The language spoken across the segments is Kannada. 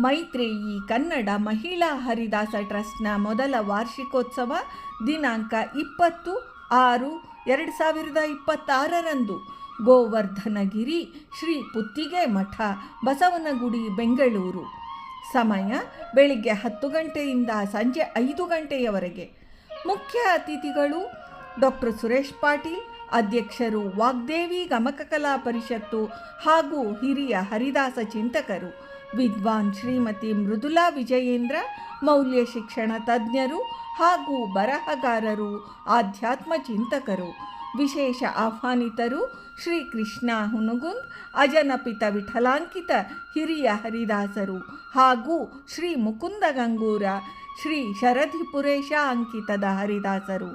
ಮೈತ್ರೇಯಿ ಕನ್ನಡ ಮಹಿಳಾ ಹರಿದಾಸ ಟ್ರಸ್ಟ್ನ ಮೊದಲ ವಾರ್ಷಿಕೋತ್ಸವ ದಿನಾಂಕ 20/6/2026 ಗೋವರ್ಧನಗಿರಿ ಶ್ರೀ ಪುತ್ತಿಗೆ ಮಠ, ಬಸವನಗುಡಿ, ಬೆಂಗಳೂರು. ಸಮಯ ಬೆಳಿಗ್ಗೆ 10 ಗಂಟೆಯಿಂದ ಸಂಜೆ 5 ಗಂಟೆಯವರೆಗೆ. ಮುಖ್ಯ ಅತಿಥಿಗಳು ಡಾಕ್ಟರ್ ಸುರೇಶ್ ಪಾಟೀಲ್, ಅಧ್ಯಕ್ಷರು, ವಾಗ್ದೇವಿ ಗಮಕ ಕಲಾ ಪರಿಷತ್ತು ಹಾಗೂ ಹಿರಿಯ ಹರಿದಾಸ ಚಿಂತಕರು. ವಿದ್ವಾನ್ ಶ್ರೀಮತಿ ಮೃದುಲಾ ವಿಜಯೇಂದ್ರ, ಮೌಲ್ಯ ಶಿಕ್ಷಣ ತಜ್ಞರು ಹಾಗೂ ಬರಹಗಾರರು, ಆಧ್ಯಾತ್ಮ ಚಿಂತಕರು. ವಿಶೇಷ ಆಹ್ವಾನಿತರು ಶ್ರೀ ಕೃಷ್ಣ ಹುನಗುಂದ್, ಅಜನಪಿತ ವಿಠಲಾಂಕಿತ ಹಿರಿಯ ಹರಿದಾಸರು ಹಾಗೂ ಶ್ರೀ ಮುಕುಂದ ಗಂಗೂರ, ಶ್ರೀ ಶರಧಿಪುರೇಶ ಅಂಕಿತದ ಹರಿದಾಸರು.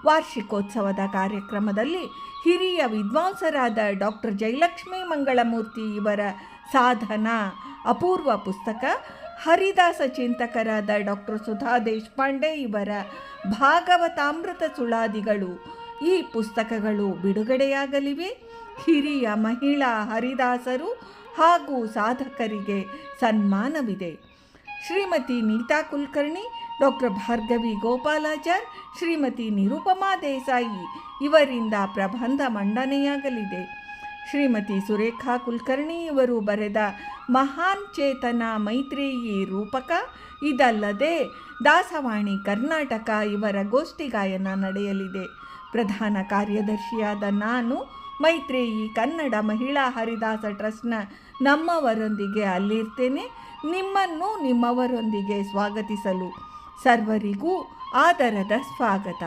ವಾರ್ಷಿಕೋತ್ಸವದ ಕಾರ್ಯಕ್ರಮದಲ್ಲಿ ಹಿರಿಯ ವಿದ್ವಾಂಸರಾದ ಡಾಕ್ಟರ್ ಜಯಲಕ್ಷ್ಮೀ ಮಂಗಳಮೂರ್ತಿ ಇವರ ಸಾಧನಾ ಅಪೂರ್ವ ಪುಸ್ತಕ, ಹರಿದಾಸ ಚಿಂತಕರಾದ ಡಾಕ್ಟರ್ ಸುಧಾ ದೇಶಪಾಂಡೆ ಇವರ ಭಾಗವತಾಮೃತ ಸುಳಾದಿಗಳು ಈ ಪುಸ್ತಕಗಳು ಬಿಡುಗಡೆಯಾಗಲಿವೆ. ಹಿರಿಯ ಮಹಿಳಾ ಹರಿದಾಸರು ಹಾಗೂ ಸಾಧಕರಿಗೆ ಸನ್ಮಾನವಿದೆ. ಶ್ರೀಮತಿ ನೀತಾ ಕುಲಕರ್ಣಿ, ಡಾಕ್ಟರ್ ಭಾರ್ಗವಿ ಗೋಪಾಲಾಚಾರ್, ಶ್ರೀಮತಿ ನಿರುಪಮಾ ದೇಸಾಯಿ ಇವರಿಂದ ಪ್ರಬಂಧ ಮಂಡನೆಯಾಗಲಿದೆ. ಶ್ರೀಮತಿ ಸುರೇಖಾ ಕುಲಕರ್ಣಿ ಇವರು ಬರೆದ ಮಹಾನ್ ಚೇತನ ಮೈತ್ರೇಯಿ ರೂಪಕ, ಇದಲ್ಲದೆ ದಾಸವಾಣಿ ಕರ್ನಾಟಕ ಇವರ ಗೋಷ್ಠಿ ಗಾಯನ ನಡೆಯಲಿದೆ. ಪ್ರಧಾನ ಕಾರ್ಯದರ್ಶಿಯಾದ ನಾನು ಮೈತ್ರೇಯಿ ಕನ್ನಡ ಮಹಿಳಾ ಹರಿದಾಸ ಟ್ರಸ್ಟ್ನ ನಮ್ಮವರೊಂದಿಗೆ ಅಲ್ಲಿರ್ತೇನೆ. ನಿಮ್ಮನ್ನು ನಿಮ್ಮವರೊಂದಿಗೆ ಸ್ವಾಗತಿಸಲು ಸರ್ವರಿಗೂ ಆದರದ ಸ್ವಾಗತ.